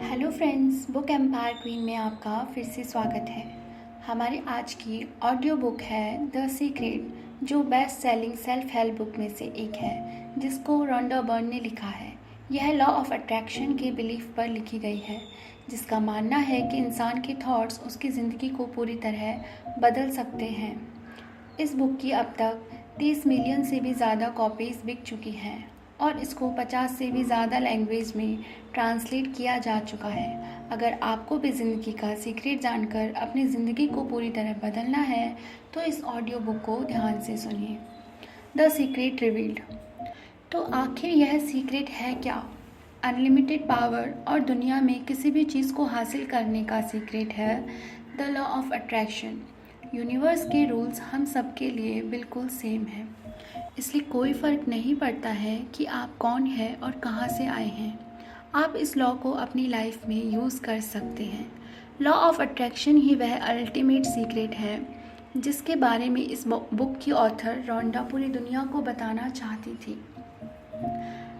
Hello friends, book empire queen में आपका फिर से स्वागत है। हमारी आज की ऑडियो बुक है द सीक्रेट, जो best selling self help book में से एक है, जिसको रोंडा बर्न ने लिखा है। यह लॉ ऑफ अट्रैक्शन के बिलीफ पर लिखी गई है, जिसका मानना है कि इंसान के थॉट्स उसकी ज़िंदगी को पूरी तरह बदल सकते हैं। इस बुक की अब तक 30 मिलियन से भी ज़्यादा कॉपीज़ बिक चुकी हैं और इसको 50 से भी ज़्यादा लैंग्वेज में ट्रांसलेट किया जा चुका है। अगर आपको भी ज़िंदगी का सीक्रेट जानकर अपनी ज़िंदगी को पूरी तरह बदलना है तो इस ऑडियो बुक को ध्यान से सुनिए। The secret revealed. तो आखिर यह सीक्रेट है क्या? अनलिमिटेड पावर और दुनिया में किसी भी चीज़ को हासिल करने का सीक्रेट है the law of attraction. Universe के रूल्स हम सब के लिए बिल्कुल सेम हैं, इसलिए कोई फ़र्क नहीं पड़ता है कि आप कौन हैं और कहाँ से आए हैं। आप इस लॉ को अपनी लाइफ में यूज़ कर सकते हैं। लॉ ऑफ अट्रैक्शन ही वह अल्टीमेट सीक्रेट है जिसके बारे में इस बुक की ऑथर रोंडा पूरी दुनिया को बताना चाहती थी।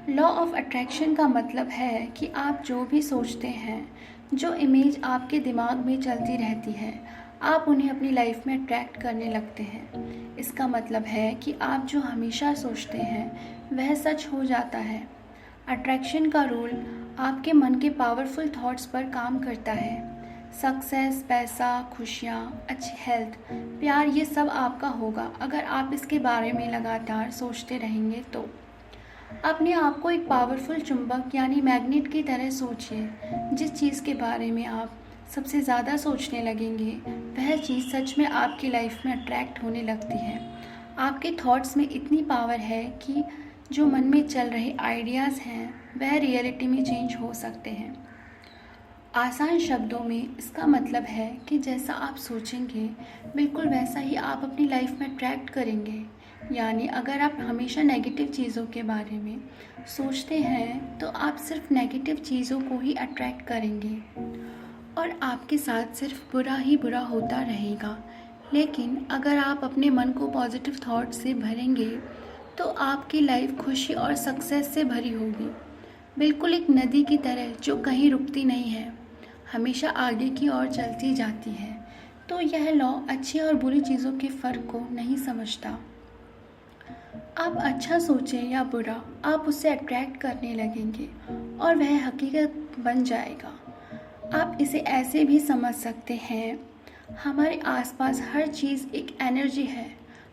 लॉ ऑफ अट्रैक्शन का मतलब है कि आप जो भी सोचते हैं, जो इमेज आपके दिमाग में चलती रहती है, आप उन्हें अपनी लाइफ में अट्रैक्ट करने लगते हैं। इसका मतलब है कि आप जो हमेशा सोचते हैं वह सच हो जाता है। अट्रैक्शन का रूल आपके मन के पावरफुल थॉट्स पर काम करता है। सक्सेस, पैसा, खुशियाँ, अच्छी हेल्थ, प्यार, ये सब आपका होगा अगर आप इसके बारे में लगातार सोचते रहेंगे तो। अपने आप को एक पावरफुल चुंबक यानी मैग्नेट की तरह सोचिए। जिस चीज़ के बारे में आप सबसे ज़्यादा सोचने लगेंगे वह चीज़ सच में आपकी लाइफ में अट्रैक्ट होने लगती है। आपके थॉट्स में इतनी पावर है कि जो मन में चल रहे आइडियाज़ हैं वह रियलिटी में चेंज हो सकते हैं। आसान शब्दों में इसका मतलब है कि जैसा आप सोचेंगे बिल्कुल वैसा ही आप अपनी लाइफ में अट्रैक्ट करेंगे। यानी अगर आप हमेशा नेगेटिव चीज़ों के बारे में सोचते हैं तो आप सिर्फ नेगेटिव चीज़ों को ही अट्रैक्ट करेंगे और आपके साथ सिर्फ बुरा ही बुरा होता रहेगा। लेकिन अगर आप अपने मन को पॉजिटिव थॉट से भरेंगे तो आपकी लाइफ खुशी और सक्सेस से भरी होगी, बिल्कुल एक नदी की तरह जो कहीं रुकती नहीं है, हमेशा आगे की ओर चलती जाती है। तो यह लॉ अच्छी और बुरी चीज़ों के फ़र्क को नहीं समझता। आप अच्छा सोचें या बुरा, आप उससे अट्रैक्ट करने लगेंगे और वह हकीकत बन जाएगा। आप इसे ऐसे भी समझ सकते हैं, हमारे आसपास हर चीज़ एक एनर्जी है।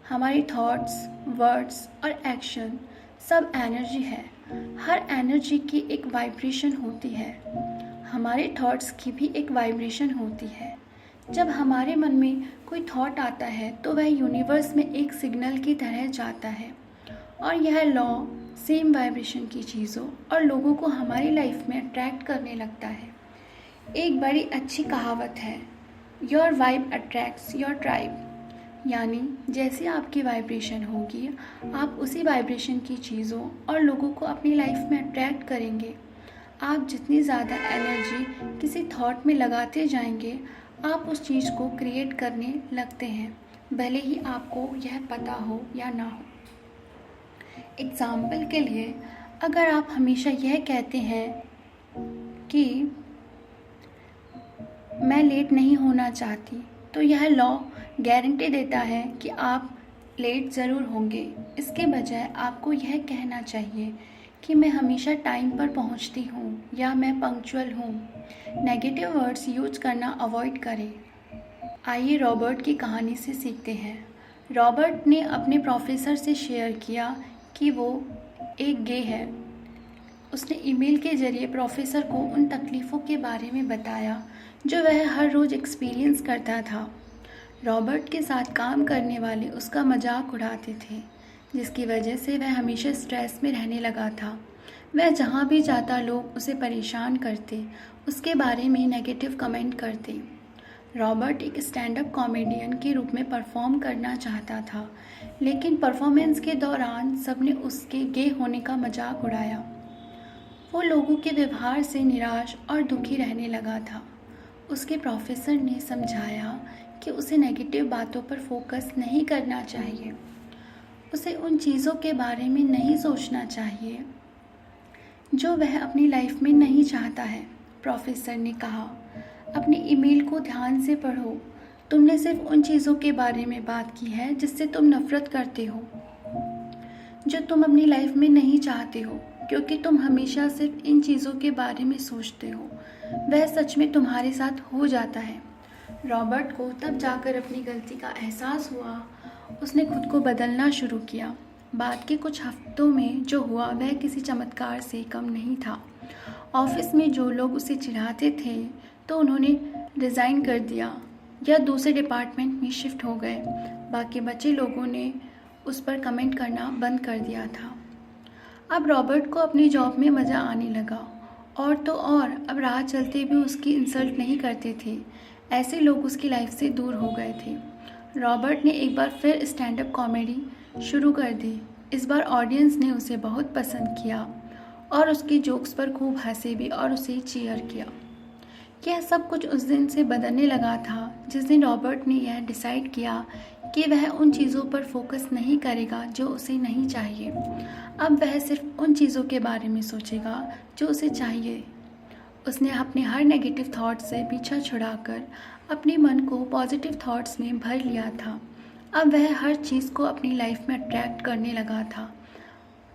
हमारी थॉट्स, वर्ड्स और एक्शन सब एनर्जी है। हर एनर्जी की एक वाइब्रेशन होती है। हमारे थॉट्स की भी एक वाइब्रेशन होती है। जब हमारे मन में कोई थॉट आता है तो वह यूनिवर्स में एक सिग्नल की तरह जाता है और यह लॉ सेम वाइब्रेशन की चीज़ों और लोगों को हमारी लाइफ में अट्रैक्ट करने लगता है। एक बड़ी अच्छी कहावत है, your vibe attracts your tribe. यानी जैसी आपकी वाइब्रेशन होगी आप उसी वाइब्रेशन की चीज़ों और लोगों को अपनी लाइफ में अट्रैक्ट करेंगे। आप जितनी ज़्यादा एनर्जी किसी थॉट में लगाते जाएंगे आप उस चीज़ को क्रिएट करने लगते हैं, भले ही आपको यह पता हो या ना हो। एग्ज़ाम्पल के लिए, अगर आप हमेशा यह कहते हैं कि मैं लेट नहीं होना चाहती तो यह लॉ गारंटी देता है कि आप लेट ज़रूर होंगे। इसके बजाय आपको यह कहना चाहिए कि मैं हमेशा टाइम पर पहुंचती हूँ या मैं पंक्चुअल हूँ। नेगेटिव वर्ड्स यूज करना अवॉइड करें। आइए रॉबर्ट की कहानी से सीखते हैं। रॉबर्ट ने अपने प्रोफेसर से शेयर किया कि वो एक गे है। उसने ईमेल के जरिए प्रोफेसर को उन तकलीफ़ों के बारे में बताया जो वह हर रोज़ एक्सपीरियंस करता था। रॉबर्ट के साथ काम करने वाले उसका मजाक उड़ाते थे, जिसकी वजह से वह हमेशा स्ट्रेस में रहने लगा था। वह जहाँ भी जाता लोग उसे परेशान करते, उसके बारे में नेगेटिव कमेंट करते। रॉबर्ट एक स्टैंड अप कॉमेडियन के रूप में परफॉर्म करना चाहता था, लेकिन परफॉर्मेंस के दौरान सबने उसके गे होने का मजाक उड़ाया। वो लोगों के व्यवहार से निराश और दुखी रहने लगा था। उसके प्रोफेसर ने समझाया कि उसे नेगेटिव बातों पर फोकस नहीं करना चाहिए। उसे उन चीज़ों के बारे में नहीं सोचना चाहिए जो वह अपनी लाइफ में नहीं चाहता है। प्रोफेसर ने कहा। अपनी ईमेल को ध्यान से पढ़ो। तुमने सिर्फ उन चीज़ों के बारे में बात की है जिससे तुम नफरत करते हो, जो तुम अपनी लाइफ में नहीं चाहते हो, क्योंकि तुम हमेशा सिर्फ इन चीज़ों के बारे में सोचते हो। वह सच में तुम्हारे साथ हो जाता है। रॉबर्ट को तब जाकर अपनी गलती का एहसास हुआ। उसने खुद को बदलना शुरू किया। बाद के कुछ हफ्तों में जो हुआ वह किसी चमत्कार से कम नहीं था। ऑफिस में जो लोग उसे चिढ़ाते थे तो उन्होंने रिज़ाइन कर दिया या दूसरे डिपार्टमेंट में शिफ्ट हो गए। बाकी बचे लोगों ने उस पर कमेंट करना बंद कर दिया था। अब रॉबर्ट को अपनी जॉब में मज़ा आने लगा, और तो और अब राह चलते भी उसकी इंसल्ट नहीं करते थे। ऐसे लोग उसकी लाइफ से दूर हो गए थे। रॉबर्ट ने एक बार फिर स्टैंड अप कॉमेडी शुरू कर दी। इस बार ऑडियंस ने उसे बहुत पसंद किया और उसके जोक्स पर खूब हंसे भी और उसे चीयर किया। यह सब कुछ उस दिन से बदलने लगा था जिस दिन रॉबर्ट ने यह डिसाइड किया कि वह उन चीज़ों पर फोकस नहीं करेगा जो उसे नहीं चाहिए। अब वह सिर्फ उन चीज़ों के बारे में सोचेगा जो उसे चाहिए। उसने अपने हर नेगेटिव थॉट से पीछा छुड़ाकर अपने मन को पॉजिटिव थॉट्स में भर लिया था। अब वह हर चीज़ को अपनी लाइफ में अट्रैक्ट करने लगा था।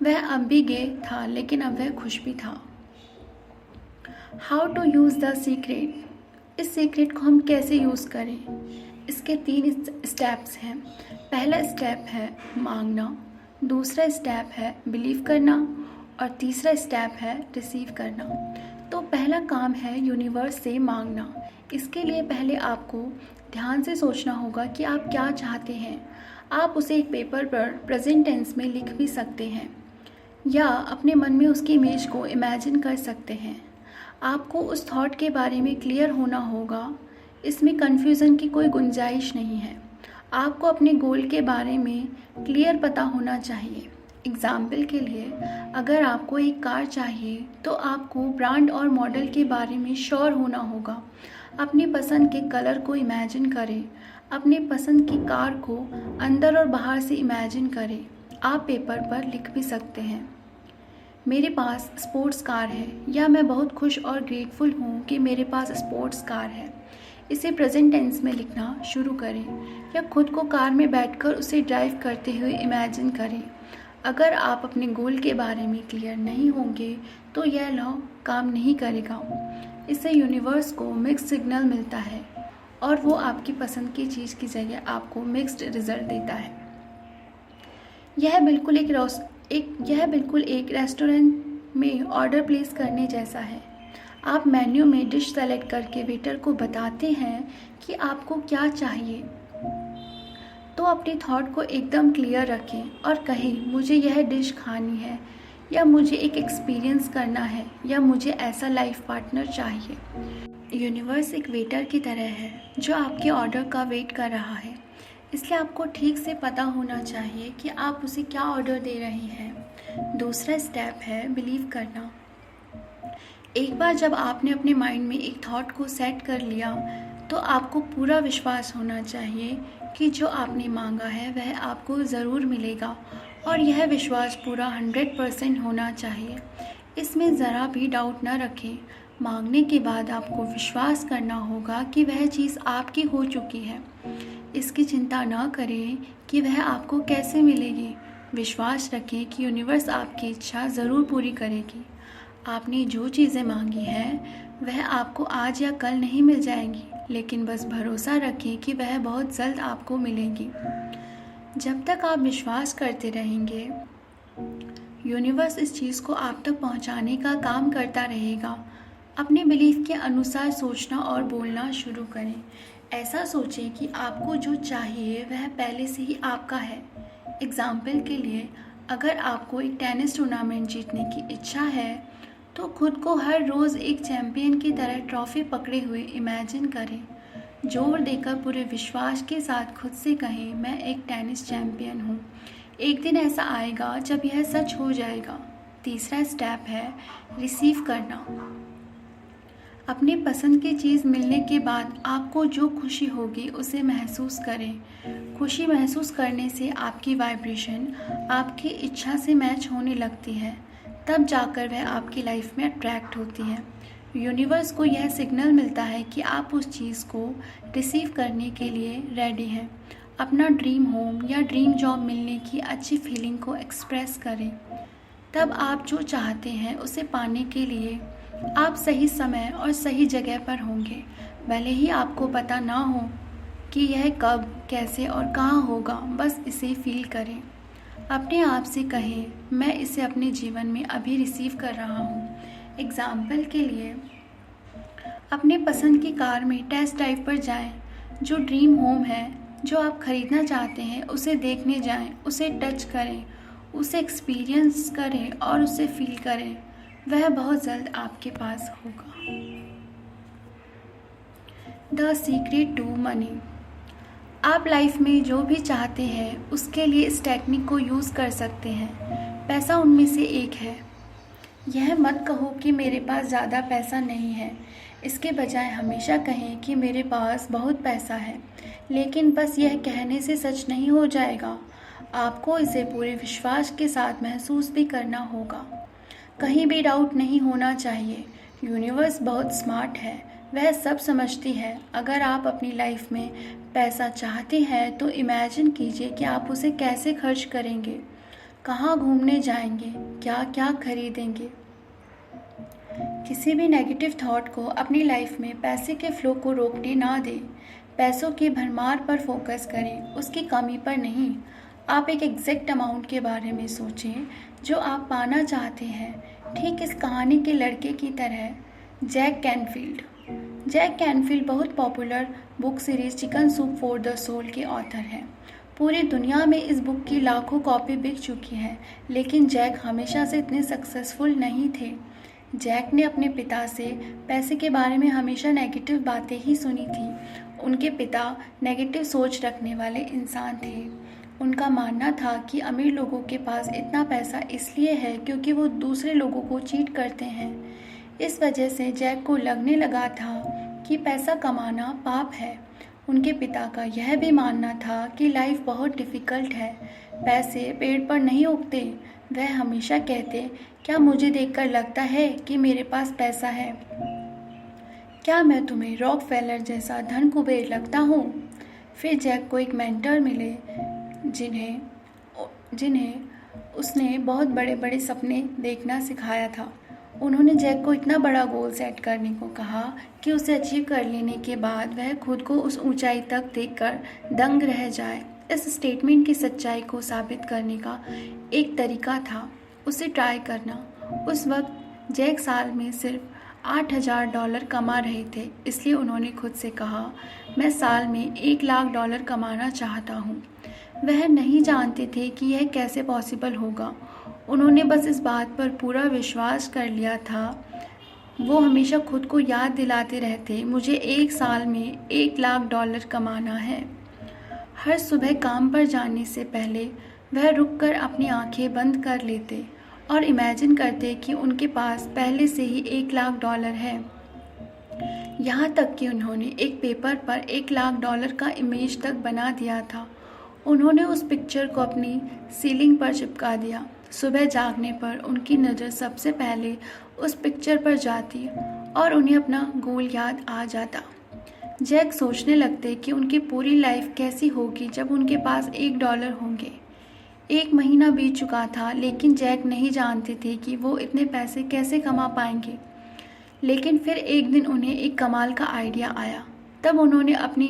वह अब भी गे था, लेकिन अब वह खुश भी था। How to use the secret. इस सीक्रेट को हम कैसे यूज़ करें, इसके 3 स्टेप्स हैं। पहला स्टेप है मांगना, दूसरा स्टेप है बिलीव करना, और तीसरा स्टेप है रिसीव करना। तो पहला काम है यूनिवर्स से मांगना। इसके लिए पहले आपको ध्यान से सोचना होगा कि आप क्या चाहते हैं। आप उसे एक पेपर पर प्रेजेंट टेंस में लिख भी सकते हैं या अपने मन में उसकी इमेज को इमेजिन कर सकते हैं। आपको उस थॉट के बारे में क्लियर होना होगा। इसमें कन्फ्यूज़न की कोई गुंजाइश नहीं है। आपको अपने गोल के बारे में क्लियर पता होना चाहिए। एग्जाम्पल के लिए, अगर आपको एक कार चाहिए तो आपको ब्रांड और मॉडल के बारे में श्योर होना होगा। अपनी पसंद के कलर को इमेजिन करें। अपनी पसंद की कार को अंदर और बाहर से इमेजिन करें। आप पेपर पर लिख भी सकते हैं, मेरे पास स्पोर्ट्स कार है, या मैं बहुत खुश और ग्रेटफुल हूँ कि मेरे पास स्पोर्ट्स कार है। इसे प्रेजेंट टेंस में लिखना शुरू करें या खुद को कार में बैठकर उसे ड्राइव करते हुए इमेजिन करें। अगर आप अपने गोल के बारे में क्लियर नहीं होंगे तो यह लॉ काम नहीं करेगा। इससे यूनिवर्स को मिक्स्ड सिग्नल मिलता है और वो आपकी पसंद की चीज़ की जगह आपको मिक्स्ड रिजल्ट देता है। यह बिल्कुल एक रेस्टोरेंट में ऑर्डर प्लेस करने जैसा है। आप मेन्यू में डिश सेलेक्ट करके वेटर को बताते हैं कि आपको क्या चाहिए। तो अपने थॉट को एकदम क्लियर रखें और कहें, मुझे यह डिश खानी है, या मुझे एक एक्सपीरियंस करना है, या मुझे ऐसा लाइफ पार्टनर चाहिए। यूनिवर्स एक वेटर की तरह है जो आपके ऑर्डर का वेट कर रहा है। इसलिए आपको ठीक से पता होना चाहिए कि आप उसे क्या ऑर्डर दे रहे हैं। दूसरा स्टेप है बिलीव करना। एक बार जब आपने अपने माइंड में एक थॉट को सेट कर लिया तो आपको पूरा विश्वास होना चाहिए कि जो आपने मांगा है वह आपको ज़रूर मिलेगा, और यह विश्वास पूरा 100% होना चाहिए। इसमें ज़रा भी डाउट न रखें। मांगने के बाद आपको विश्वास करना होगा कि वह चीज़ आपकी हो चुकी है। इसकी चिंता न करें कि वह आपको कैसे मिलेगी। विश्वास रखें कि यूनिवर्स आपकी इच्छा ज़रूर पूरी करेगी। आपने जो चीज़ें मांगी हैं वह आपको आज या कल नहीं मिल जाएंगी, लेकिन बस भरोसा रखें कि वह बहुत जल्द आपको मिलेगी। जब तक आप विश्वास करते रहेंगे, यूनिवर्स इस चीज़ को आप तक पहुंचाने का काम करता रहेगा। अपने बिलीफ के अनुसार सोचना और बोलना शुरू करें। ऐसा सोचें कि आपको जो चाहिए वह पहले से ही आपका है। एग्जाम्पल के लिए, अगर आपको एक टेनिस टूर्नामेंट जीतने की इच्छा है तो खुद को हर रोज़ एक चैम्पियन की तरह ट्रॉफी पकड़े हुए इमेजिन करें। जोर देकर पूरे विश्वास के साथ खुद से कहें, मैं एक टेनिस चैम्पियन हूँ। एक दिन ऐसा आएगा जब यह सच हो जाएगा। तीसरा स्टेप है रिसीव करना। अपनी पसंद की चीज़ मिलने के बाद आपको जो खुशी होगी उसे महसूस करें। खुशी महसूस करने से आपकी वाइब्रेशन आपकी इच्छा से मैच होने लगती है, तब जाकर वह आपकी लाइफ में अट्रैक्ट होती है। यूनिवर्स को यह सिग्नल मिलता है कि आप उस चीज़ को रिसीव करने के लिए रेडी हैं। अपना ड्रीम होम या ड्रीम जॉब मिलने की अच्छी फीलिंग को एक्सप्रेस करें। तब आप जो चाहते हैं उसे पाने के लिए आप सही समय और सही जगह पर होंगे, भले ही आपको पता ना हो कि यह कब, कैसे और कहाँ होगा। बस इसे फील करें। अपने आप से कहें, मैं इसे अपने जीवन में अभी रिसीव कर रहा हूँ। एग्जाम्पल के लिए, अपने पसंद की कार में टेस्ट ड्राइव पर जाएं। जो ड्रीम होम है जो आप खरीदना चाहते हैं उसे देखने जाएं, उसे टच करें, उसे एक्सपीरियंस करें और उसे फील करें। वह बहुत जल्द आपके पास होगा। The secret to money. आप लाइफ में जो भी चाहते हैं उसके लिए इस टेक्निक को यूज़ कर सकते हैं। पैसा उनमें से एक है। यह मत कहो कि मेरे पास ज़्यादा पैसा नहीं है। इसके बजाय हमेशा कहें कि मेरे पास बहुत पैसा है। लेकिन बस यह कहने से सच नहीं हो जाएगा। आपको इसे पूरे विश्वास के साथ महसूस भी करना होगा। कहीं भी डाउट नहीं होना चाहिए। यूनिवर्स बहुत स्मार्ट है, वह सब समझती है। अगर आप अपनी लाइफ में पैसा चाहते हैं तो इमेजिन कीजिए कि आप उसे कैसे खर्च करेंगे, कहाँ घूमने जाएंगे, क्या क्या खरीदेंगे। किसी भी नेगेटिव थॉट को अपनी लाइफ में पैसे के फ्लो को रोकने ना दें। पैसों की भरमार पर फोकस करें, उसकी कमी पर नहीं। आप एक एग्जैक्ट अमाउंट के बारे में सोचें जो आप पाना चाहते हैं। ठीक इस कहानी के लड़के की तरह, जैक कैनफील्ड। जैक कैनफील्ड बहुत popular book series chicken soup for the soul के ऑथर हैं। पूरी दुनिया में इस बुक की लाखों कॉपी बिक चुकी हैं, लेकिन जैक हमेशा से इतने सक्सेसफुल नहीं थे। जैक ने अपने पिता से पैसे के बारे में हमेशा नेगेटिव बातें ही सुनी थी। उनके पिता नेगेटिव सोच रखने वाले इंसान थे। उनका मानना था कि अमीर लोगों के पास इतना पैसा इसलिए है क्योंकि वो दूसरे लोगों को चीट करते हैं। इस वजह से जैक को लगने लगा था कि पैसा कमाना पाप है। उनके पिता का यह भी मानना था कि लाइफ बहुत डिफ़िकल्ट है, पैसे पेड़ पर नहीं उगते। वह हमेशा कहते, क्या मुझे देखकर लगता है कि मेरे पास पैसा है? क्या मैं तुम्हें रॉकफेलर जैसा धन कुबेर लगता हूँ? फिर जैक को एक मेंटर मिले जिन्हें उसने बहुत बड़े बड़े सपने देखना सिखाया था। उन्होंने जैक को इतना बड़ा गोल सेट करने को कहा कि उसे अचीव कर लेने के बाद वह खुद को उस ऊंचाई तक देखकर दंग रह जाए। इस स्टेटमेंट की सच्चाई को साबित करने का एक तरीका था उसे ट्राई करना। उस वक्त जैक साल में सिर्फ $8,000 कमा रहे थे, इसलिए उन्होंने खुद से कहा, मैं साल में $1 लाख कमाना चाहता हूँ। वह नहीं जानते थे कि यह कैसे पॉसिबल होगा। उन्होंने बस इस बात पर पूरा विश्वास कर लिया था। वो हमेशा खुद को याद दिलाते रहते, मुझे 1 साल में $1 लाख कमाना है। हर सुबह काम पर जाने से पहले वह रुककर अपनी आंखें बंद कर लेते और इमेजिन करते कि उनके पास पहले से ही $1 लाख है। यहाँ तक कि उन्होंने एक पेपर पर $1 लाख का इमेज तक बना दिया था। उन्होंने उस पिक्चर को अपनी सीलिंग पर चिपका दिया। सुबह जागने पर उनकी नज़र सबसे पहले उस पिक्चर पर जाती और उन्हें अपना गोल याद आ जाता। जैक सोचने लगते कि उनकी पूरी लाइफ कैसी होगी जब उनके पास $1 होंगे। 1 महीना बीत चुका था, लेकिन जैक नहीं जानते थे कि वो इतने पैसे कैसे कमा पाएंगे। लेकिन फिर एक दिन उन्हें एक कमाल का आइडिया आया। तब उन्होंने अपनी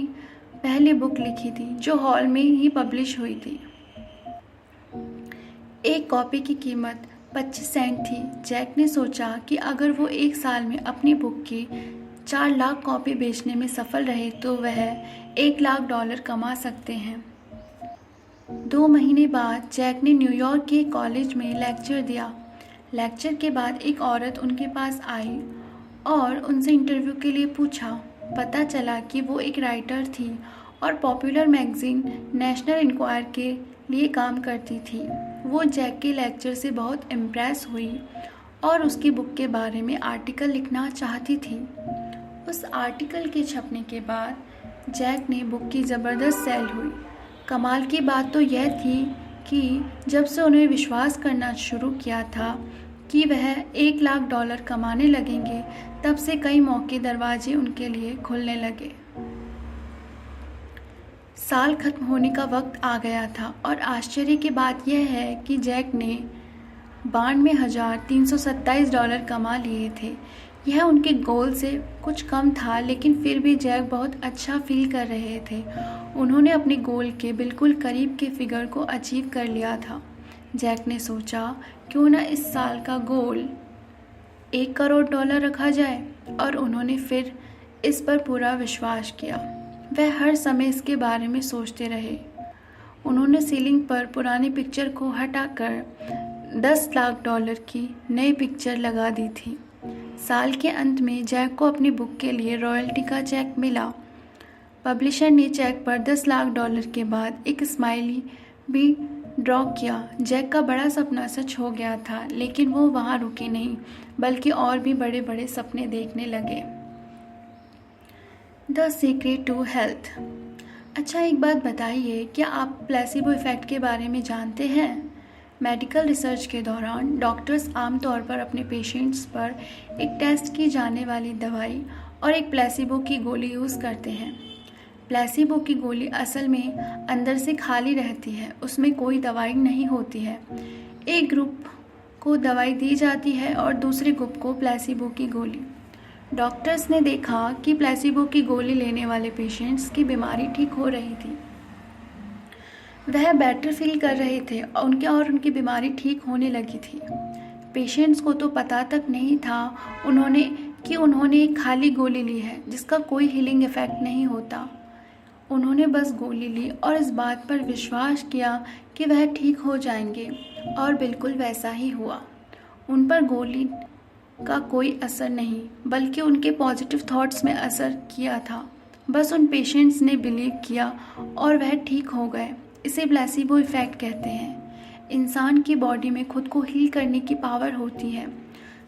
पहली बुक लिखी थी जो हॉल में ही पब्लिश हुई थी। एक कॉपी की कीमत 25 सेंट थी। जैक ने सोचा कि अगर वो 1 साल में अपनी बुक की 4 लाख कॉपी बेचने में सफल रहे तो वह $1 लाख कमा सकते हैं। 2 महीने बाद जैक ने न्यूयॉर्क के कॉलेज में लेक्चर दिया। लेक्चर के बाद एक औरत उनके पास आई और उनसे इंटरव्यू के लिए पूछा। पता चला कि वो एक राइटर थी और पॉपुलर मैगजीन नेशनल इंक्वायर के लिए काम करती थी। वो जैक के लेक्चर से बहुत इम्प्रेस हुई और उसकी बुक के बारे में आर्टिकल लिखना चाहती थी। उस आर्टिकल के छपने के बाद जैक ने बुक की ज़बरदस्त सेल हुई। कमाल की बात तो यह थी कि जब से उन्हें विश्वास करना शुरू किया था कि वह $1 लाख कमाने लगेंगे, तब से कई मौके दरवाजे उनके लिए खुलने लगे। साल खत्म होने का वक्त आ गया था और आश्चर्य की बात यह है कि जैक ने $92,327 कमा लिए थे। यह उनके गोल से कुछ कम था, लेकिन फिर भी जैक बहुत अच्छा फील कर रहे थे। उन्होंने अपने गोल के बिल्कुल करीब के फिगर को अचीव कर लिया था। जैक ने सोचा, क्यों ना इस साल का गोल $1 करोड़ रखा जाए, और उन्होंने फिर इस पर पूरा विश्वास किया। वह हर समय इसके बारे में सोचते रहे। उन्होंने सीलिंग पर पुरानी पिक्चर को हटाकर $10 लाख की नई पिक्चर लगा दी थी। साल के अंत में जैक को अपनी बुक के लिए रॉयल्टी का चेक मिला। पब्लिशर ने चेक पर $10 लाख के बाद एक स्माइली भी ड्रॉ किया। जैक का बड़ा सपना सच हो गया था, लेकिन वो वहाँ रुके नहीं, बल्कि और भी बड़े बड़े सपने देखने लगे। The secret to health. अच्छा, एक बात बताइए, क्या आप प्लेसिबो इफ़ेक्ट के बारे में जानते हैं? मेडिकल रिसर्च के दौरान डॉक्टर्स आमतौर पर अपने पेशेंट्स पर एक टेस्ट की जाने वाली दवाई और एक प्लेसिबो की गोली यूज़ करते हैं। प्लेसिबो की गोली असल में अंदर से खाली रहती है, उसमें कोई दवाई नहीं होती है। एक ग्रुप को दवाई दी जाती है और दूसरे ग्रुप को प्लेसिबो की गोली। डॉक्टर्स ने देखा कि प्लेसिबो की गोली लेने वाले पेशेंट्स की बीमारी ठीक हो रही थी। वह बेटर फील कर रहे थे और उनकी बीमारी ठीक होने लगी थी। पेशेंट्स को तो पता तक नहीं था उन्होंने एक खाली गोली ली है जिसका कोई हीलिंग इफेक्ट नहीं होता। उन्होंने बस गोली ली और इस बात पर विश्वास किया कि वह ठीक हो जाएंगे, और बिल्कुल वैसा ही हुआ। उन पर गोली का कोई असर नहीं, बल्कि उनके पॉजिटिव थॉट्स में असर किया था। बस उन पेशेंट्स ने बिलीव किया और वह ठीक हो गए। इसे प्लेसिबो इफ़ेक्ट कहते हैं। इंसान की बॉडी में खुद को हील करने की पावर होती है।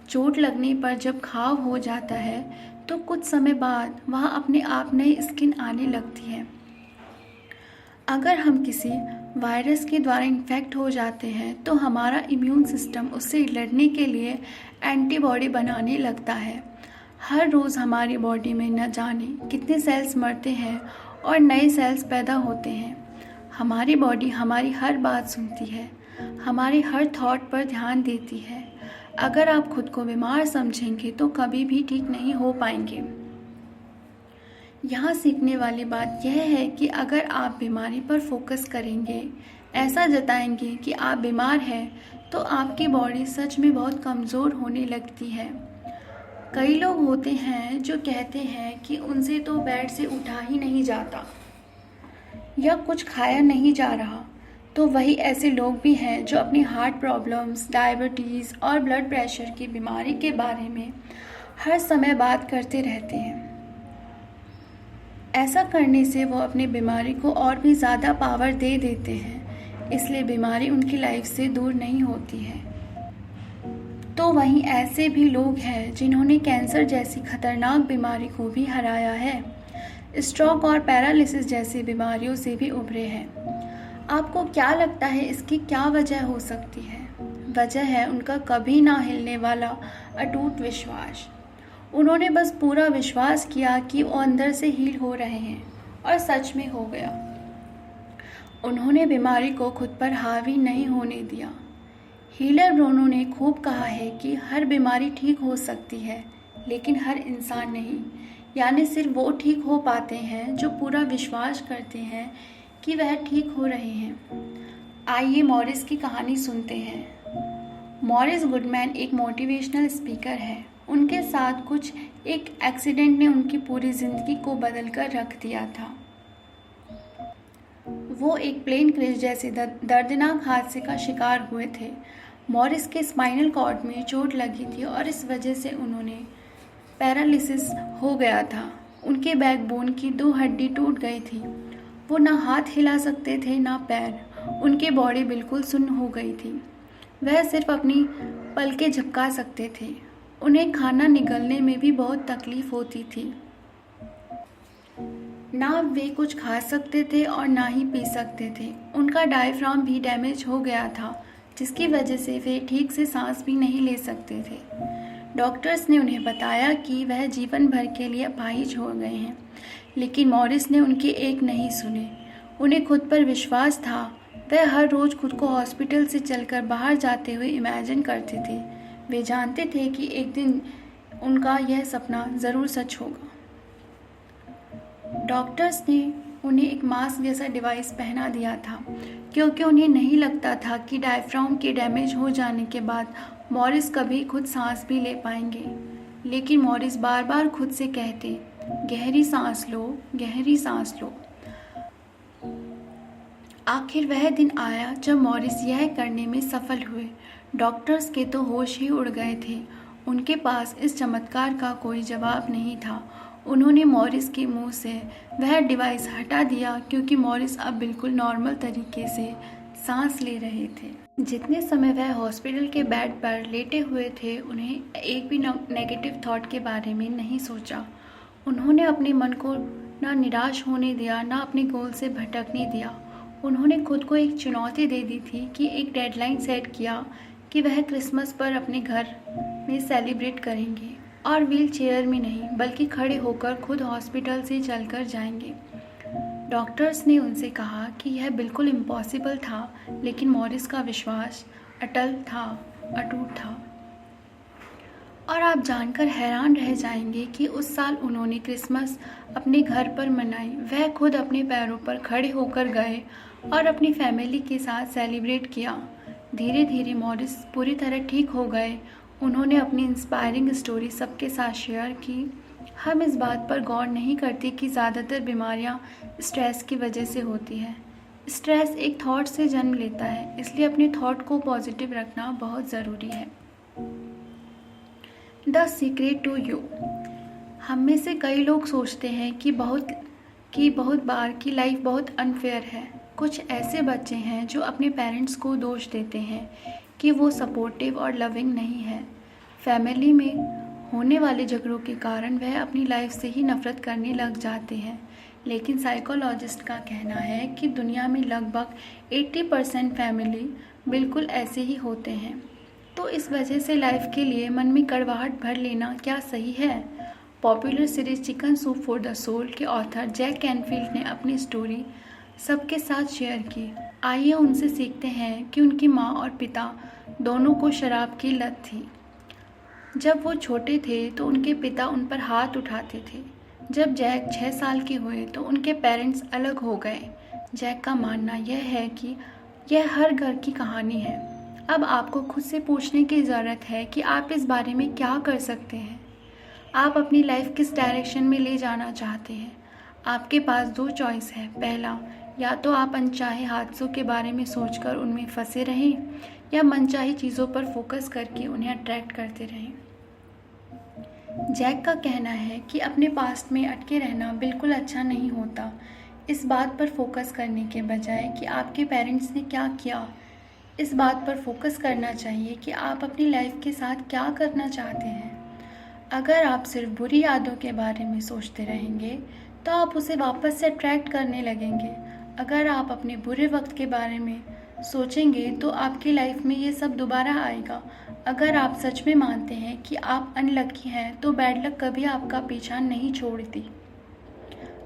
चोट लगने पर जब घाव हो जाता है तो कुछ समय बाद वहाँ अपने आप नई स्किन आने लगती है। अगर हम किसी वायरस के द्वारा इन्फेक्ट हो जाते हैं तो हमारा इम्यून सिस्टम उससे लड़ने के लिए एंटीबॉडी बनाने लगता है। हर रोज़ हमारी बॉडी में न जाने कितने सेल्स मरते हैं और नए सेल्स पैदा होते हैं। हमारी बॉडी हमारी हर बात सुनती है, हमारे हर थॉट पर ध्यान देती है। अगर आप खुद को बीमार समझेंगे तो कभी भी ठीक नहीं हो पाएंगे। यहाँ सीखने वाली बात यह है कि अगर आप बीमारी पर फोकस करेंगे, ऐसा जताएंगे कि आप बीमार हैं, तो आपकी बॉडी सच में बहुत कमज़ोर होने लगती है। कई लोग होते हैं जो कहते हैं कि उनसे तो बेड से उठा ही नहीं जाता या कुछ खाया नहीं जा रहा। तो वही ऐसे लोग भी हैं जो अपनी हार्ट प्रॉब्लम्स, डायबिटीज़ और ब्लड प्रेशर की बीमारी के बारे में हर समय बात करते रहते हैं। ऐसा करने से वो अपनी बीमारी को और भी ज़्यादा पावर दे देते हैं, इसलिए बीमारी उनकी लाइफ से दूर नहीं होती है। तो वहीं ऐसे भी लोग हैं जिन्होंने कैंसर जैसी खतरनाक बीमारी को भी हराया है, स्ट्रोक और पैरालिसिस जैसी बीमारियों से भी उभरे हैं। आपको क्या लगता है इसकी क्या वजह हो सकती है? वजह है उनका कभी ना हिलने वाला अटूट विश्वास। उन्होंने बस पूरा विश्वास किया कि वो अंदर से हील हो रहे हैं, और सच में हो गया। उन्होंने बीमारी को खुद पर हावी नहीं होने दिया। हीलर ब्रूनो ने खूब कहा है कि हर बीमारी ठीक हो सकती है, लेकिन हर इंसान नहीं। यानी सिर्फ वो ठीक हो पाते हैं जो पूरा विश्वास करते हैं कि वह ठीक हो रहे हैं। आइए मॉरिस की कहानी सुनते हैं। मॉरिस गुडमैन एक मोटिवेशनल स्पीकर है। उनके साथ कुछ एक एक्सीडेंट ने उनकी पूरी ज़िंदगी को बदल कर रख दिया था। वो एक प्लेन क्रैश जैसे दर्दनाक हादसे का शिकार हुए थे। मॉरिस के स्पाइनल कॉर्ड में चोट लगी थी और इस वजह से उन्होंने पैरालिसिस हो गया था। उनके बैकबोन की 2 हड्डी टूट गई थी। वो ना हाथ हिला सकते थे ना पैर। उनकी बॉडी बिल्कुल सुन्न हो गई थी। वह सिर्फ अपनी पलकें झपका सकते थे। उन्हें खाना निगलने में भी बहुत तकलीफ होती थी। ना वे कुछ खा सकते थे और ना ही पी सकते थे। उनका डायफ्राम भी डैमेज हो गया था, जिसकी वजह से वे ठीक से सांस भी नहीं ले सकते थे। डॉक्टर्स ने उन्हें बताया कि वह जीवन भर के लिए अपाहिज हो गए हैं, लेकिन मॉरिस ने उनकी एक नहीं सुने। उन्हें खुद पर विश्वास था। वह हर रोज़ खुद को हॉस्पिटल से चलकर बाहर जाते हुए इमेजिन करते थे। वे जानते थे कि एक दिन उनका यह सपना ज़रूर सच होगा। डॉक्टर्स ने उन्हें एक मास्क जैसा डिवाइस पहना दिया था, क्योंकि उन्हें नहीं लगता था कि डायफ्राम के डैमेज हो जाने के बाद मॉरिस कभी खुद सांस भी ले पाएंगे। लेकिन मॉरिस बार बार खुद से कहते, गहरी सांस लो, गहरी सांस लो। आखिर वह दिन आया जब मॉरिस यह करने में सफल हुए। डॉक्टर्स के तो होश ही उड़ गए थे। उनके पास इस चमत्कार का कोई जवाब नहीं था। उन्होंने मॉरिस के मुंह से वह डिवाइस हटा दिया, क्योंकि मॉरिस अब बिल्कुल नॉर्मल तरीके से सांस ले रहे थे। जितने समय वह हॉस्पिटल के बेड पर लेटे हुए थे, उन्हें एक भी नेगेटिव थॉट के बारे में नहीं सोचा। उन्होंने अपने मन को ना निराश होने दिया, ना अपने गोल से भटकने दिया। उन्होंने खुद को एक चुनौती दे दी थी कि एक डेडलाइन सेट किया कि वह क्रिसमस पर अपने घर में सेलिब्रेट करेंगे, और व्हील चेयर में नहीं बल्कि खड़े होकर खुद हॉस्पिटल से चलकर जाएंगे। डॉक्टर्स ने उनसे कहा कि यह बिल्कुल इम्पॉसिबल था, लेकिन मॉरिस का विश्वास अटल था, अटूट था। और आप जानकर हैरान रह जाएंगे कि उस साल उन्होंने क्रिसमस अपने घर पर मनाई। वह खुद अपने पैरों पर खड़े होकर गए और अपनी फैमिली के साथ सेलिब्रेट किया। धीरे धीरे मॉरिस पूरी तरह ठीक हो गए। उन्होंने अपनी इंस्पायरिंग स्टोरी सबके साथ शेयर की। हम इस बात पर गौर नहीं करते कि ज़्यादातर बीमारियां स्ट्रेस की वजह से होती है। स्ट्रेस एक थॉट से जन्म लेता है, इसलिए अपने थॉट को पॉजिटिव रखना बहुत ज़रूरी है। The secret to you. हम में से कई लोग सोचते हैं कि बहुत बार की लाइफ बहुत अनफेयर है। कुछ ऐसे बच्चे हैं जो अपने पेरेंट्स को दोष देते हैं कि वो सपोर्टिव और लविंग नहीं है। फैमिली में होने वाले झगड़ों के कारण वह अपनी लाइफ से ही नफरत करने लग जाते हैं। लेकिन साइकोलॉजिस्ट का कहना है कि दुनिया में लगभग 80% फैमिली बिल्कुल ऐसे ही होते हैं। तो इस वजह से लाइफ के लिए मन में कड़वाहट भर लेना क्या सही है? Popular series chicken soup for the soul के ऑथर जैक कैनफील्ड ने अपनी स्टोरी सबके साथ शेयर की। आइए उनसे सीखते हैं कि उनकी माँ और पिता दोनों को शराब की लत थी। जब वो छोटे थे तो उनके पिता उन पर हाथ उठाते थे। जब जैक 6 साल के हुए तो उनके पेरेंट्स अलग हो गए। जैक का मानना यह है कि यह हर घर की कहानी है। अब आपको खुद से पूछने की ज़रूरत है कि आप इस बारे में क्या कर सकते हैं। आप अपनी लाइफ किस डायरेक्शन में ले जाना चाहते हैं? आपके पास 2 चॉइस है। पहला, या तो आप अनचाहे हादसों के बारे में सोचकर उनमें फंसे रहें, या मनचाही चीज़ों पर फोकस करके उन्हें अट्रैक्ट करते रहें। जैक का कहना है कि अपने पास्ट में अटके रहना बिल्कुल अच्छा नहीं होता। इस बात पर फोकस करने के बजाय कि आपके पेरेंट्स ने क्या किया, इस बात पर फोकस करना चाहिए कि आप अपनी लाइफ के साथ क्या करना चाहते हैं। अगर आप सिर्फ बुरी यादों के बारे में सोचते रहेंगे तो आप उसे वापस से अट्रैक्ट करने लगेंगे। अगर आप अपने बुरे वक्त के बारे में सोचेंगे तो आपकी लाइफ में ये सब दोबारा आएगा। अगर आप सच में मानते हैं कि आप अनलकी हैं तो बैड लक कभी आपका पीछा नहीं छोड़ती।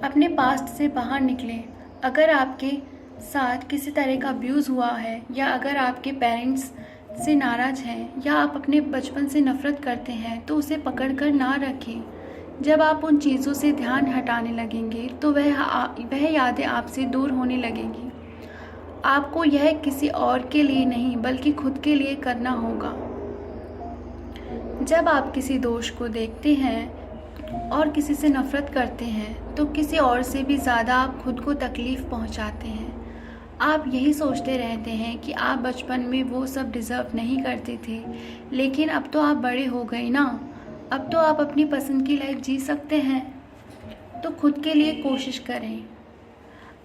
अपने पास्ट से बाहर निकलें। अगर आपके साथ किसी तरह का अब्यूज़ हुआ है, या अगर आपके पेरेंट्स से नाराज़ हैं, या आप अपने बचपन से नफ़रत करते हैं, तो उसे पकड़कर ना रखें। जब आप उन चीज़ों से ध्यान हटाने लगेंगे तो वह यादें आपसे दूर होने लगेंगी। आपको यह किसी और के लिए नहीं बल्कि खुद के लिए करना होगा। जब आप किसी दोष को देखते हैं और किसी से नफ़रत करते हैं तो किसी और से भी ज़्यादा आप खुद को तकलीफ़ पहुंचाते हैं। आप यही सोचते रहते हैं कि आप बचपन में वो सब डिज़र्व नहीं करते थे, लेकिन अब तो आप बड़े हो गए ना। अब तो आप अपनी पसंद की लाइफ जी सकते हैं, तो खुद के लिए कोशिश करें।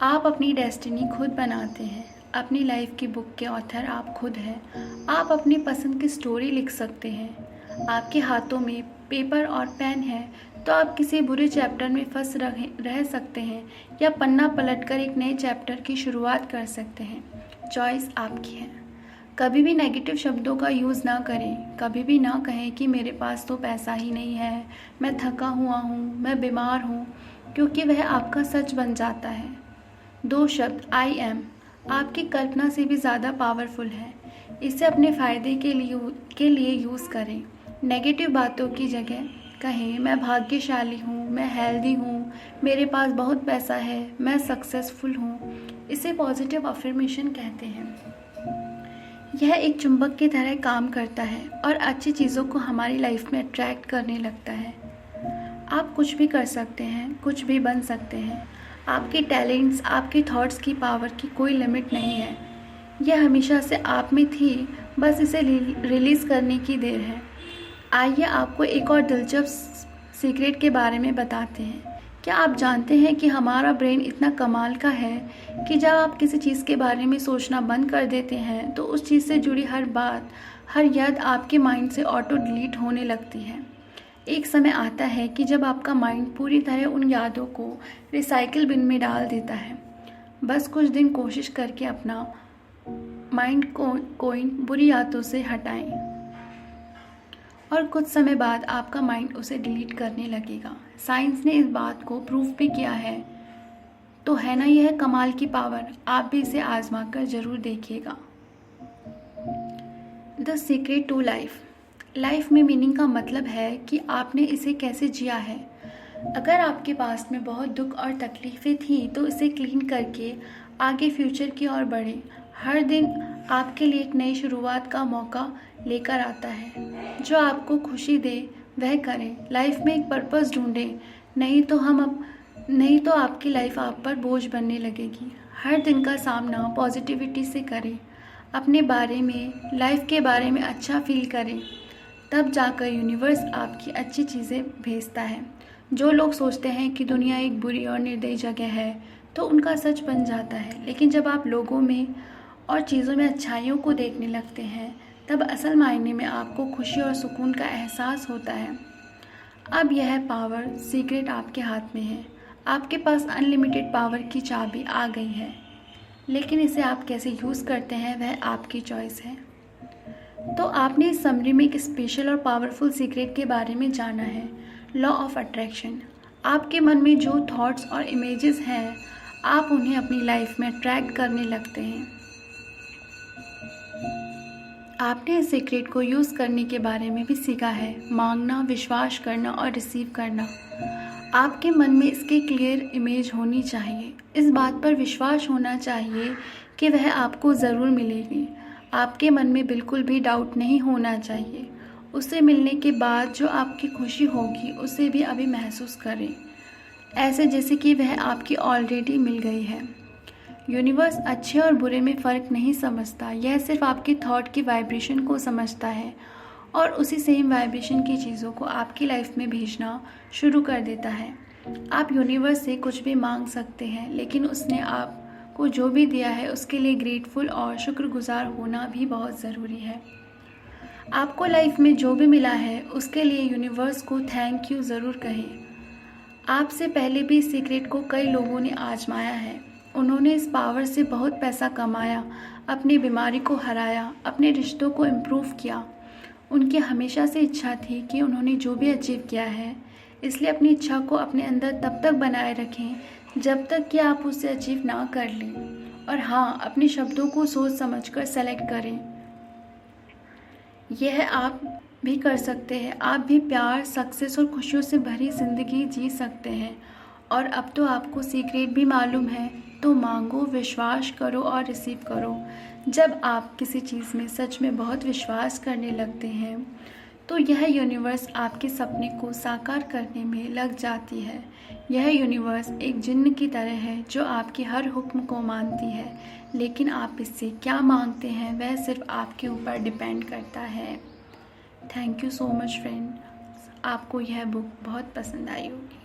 आप अपनी डेस्टिनी खुद बनाते हैं। अपनी लाइफ की बुक के ऑथर आप खुद हैं। आप अपनी पसंद की स्टोरी लिख सकते हैं। आपके हाथों में पेपर और पेन है तो आप किसी बुरे चैप्टर में फंस रह सकते हैं, या पन्ना पलटकर एक नए चैप्टर की शुरुआत कर सकते हैं। चॉइस आपकी है। कभी भी नेगेटिव शब्दों का यूज़ ना करें। कभी भी ना कहें कि मेरे पास तो पैसा ही नहीं है, मैं थका हुआ हूँ, मैं बीमार हूँ, क्योंकि वह आपका सच बन जाता है। 2 शब्द आई एम आपकी कल्पना से भी ज़्यादा पावरफुल है। इसे अपने फ़ायदे के लिए यूज़ करें। नेगेटिव बातों की जगह कहें मैं भाग्यशाली हूँ, मैं हेल्दी हूँ, मेरे पास बहुत पैसा है, मैं सक्सेसफुल हूँ। इसे पॉजिटिव अफर्मेशन कहते हैं। यह एक चुंबक की तरह काम करता है और अच्छी चीज़ों को हमारी लाइफ में अट्रैक्ट करने लगता है। आप कुछ भी कर सकते हैं, कुछ भी बन सकते हैं। आपके टैलेंट्स, आपके थॉट्स की पावर की कोई लिमिट नहीं है। यह हमेशा से आप में थी, बस इसे रिलीज़ करने की देर है। आइए आपको एक और दिलचस्प सीक्रेट के बारे में बताते हैं। क्या आप जानते हैं कि हमारा ब्रेन इतना कमाल का है कि जब आप किसी चीज़ के बारे में सोचना बंद कर देते हैं तो उस चीज़ से जुड़ी हर बात, हर याद आपके माइंड से ऑटो डिलीट होने लगती है। एक समय आता है कि जब आपका माइंड पूरी तरह उन यादों को रिसाइकिल बिन में डाल देता है। बस कुछ दिन कोशिश करके अपना माइंड को इन बुरी यादों से हटाएं और कुछ समय बाद आपका माइंड उसे डिलीट करने लगेगा। साइंस ने इस बात को प्रूव भी किया है। तो है ना यह कमाल की पावर। आप भी इसे आजमा कर जरूर देखिएगा। द सीक्रेट टू लाइफ में मीनिंग का मतलब है कि आपने इसे कैसे जिया है। अगर आपके पास में बहुत दुख और तकलीफ़ें थी तो इसे क्लीन करके आगे फ्यूचर की ओर बढ़ें। हर दिन आपके लिए एक नई शुरुआत का मौका लेकर आता है। जो आपको खुशी दे वह करें। लाइफ में एक पर्पस ढूंढें, नहीं तो आपकी लाइफ आप पर बोझ बनने लगेगी। हर दिन का सामना पॉजिटिविटी से करें। अपने बारे में, लाइफ के बारे में अच्छा फील करें। तब जाकर यूनिवर्स आपकी अच्छी चीज़ें भेजता है। जो लोग सोचते हैं कि दुनिया एक बुरी और निर्दयी जगह है तो उनका सच बन जाता है। लेकिन जब आप लोगों में और चीज़ों में अच्छाइयों को देखने लगते हैं तब असल मायने में आपको खुशी और सुकून का एहसास होता है। अब यह पावर सीक्रेट आपके हाथ में है। आपके पास अनलिमिटेड पावर की चाबी आ गई है, लेकिन इसे आप कैसे यूज़ करते हैं वह आपकी चॉइस है। तो आपने इस समरी में एक स्पेशल और पावरफुल सीक्रेट के बारे में जाना है, लॉ ऑफ अट्रैक्शन। आपके मन में जो थॉट्स और इमेजेस हैं आप उन्हें अपनी लाइफ में अट्रैक्ट करने लगते हैं। आपने इस सीक्रेट को यूज़ करने के बारे में भी सीखा है, मांगना, विश्वास करना और रिसीव करना। आपके मन में इसकी क्लियर इमेज होनी चाहिए। इस बात पर विश्वास होना चाहिए कि वह आपको ज़रूर मिलेगी। आपके मन में बिल्कुल भी डाउट नहीं होना चाहिए। उससे मिलने के बाद जो आपकी खुशी होगी उसे भी अभी महसूस करें, ऐसे जैसे कि वह आपकी ऑलरेडी मिल गई है। यूनिवर्स अच्छे और बुरे में फ़र्क नहीं समझता। यह सिर्फ आपके थॉट की वाइब्रेशन को समझता है और उसी सेम वाइब्रेशन की चीज़ों को आपकी लाइफ में भेजना शुरू कर देता है। आप यूनिवर्स से कुछ भी मांग सकते हैं, लेकिन उसने आपको जो भी दिया है उसके लिए ग्रेटफुल और शुक्रगुजार होना भी बहुत ज़रूरी है। आपको लाइफ में जो भी मिला है उसके लिए यूनिवर्स को थैंक यू ज़रूर कहें। आपसे पहले भी इस सीक्रेट को कई लोगों ने आजमाया है। उन्होंने इस पावर से बहुत पैसा कमाया, अपनी बीमारी को हराया, अपने रिश्तों को इम्प्रूव किया। उनकी हमेशा से इच्छा थी कि उन्होंने जो भी अचीव किया है, इसलिए अपनी इच्छा को अपने अंदर तब तक बनाए रखें जब तक कि आप उसे अचीव ना कर लें। और हाँ, अपने शब्दों को सोच समझकर सेलेक्ट करें। यह आप भी कर सकते हैं। आप भी प्यार, सक्सेस और खुशियों से भरी ज़िंदगी जी सकते हैं। और अब तो आपको सीक्रेट भी मालूम है, तो मांगो, विश्वास करो और रिसीव करो। जब आप किसी चीज़ में सच में बहुत विश्वास करने लगते हैं तो यह यूनिवर्स आपके सपने को साकार करने में लग जाती है। यह यूनिवर्स एक जिन्न की तरह है जो आपकी हर हुक्म को मानती है, लेकिन आप इससे क्या मांगते हैं वह सिर्फ आपके ऊपर डिपेंड करता है। Thank you so much friend. आपको यह बुक बहुत पसंद आई होगी।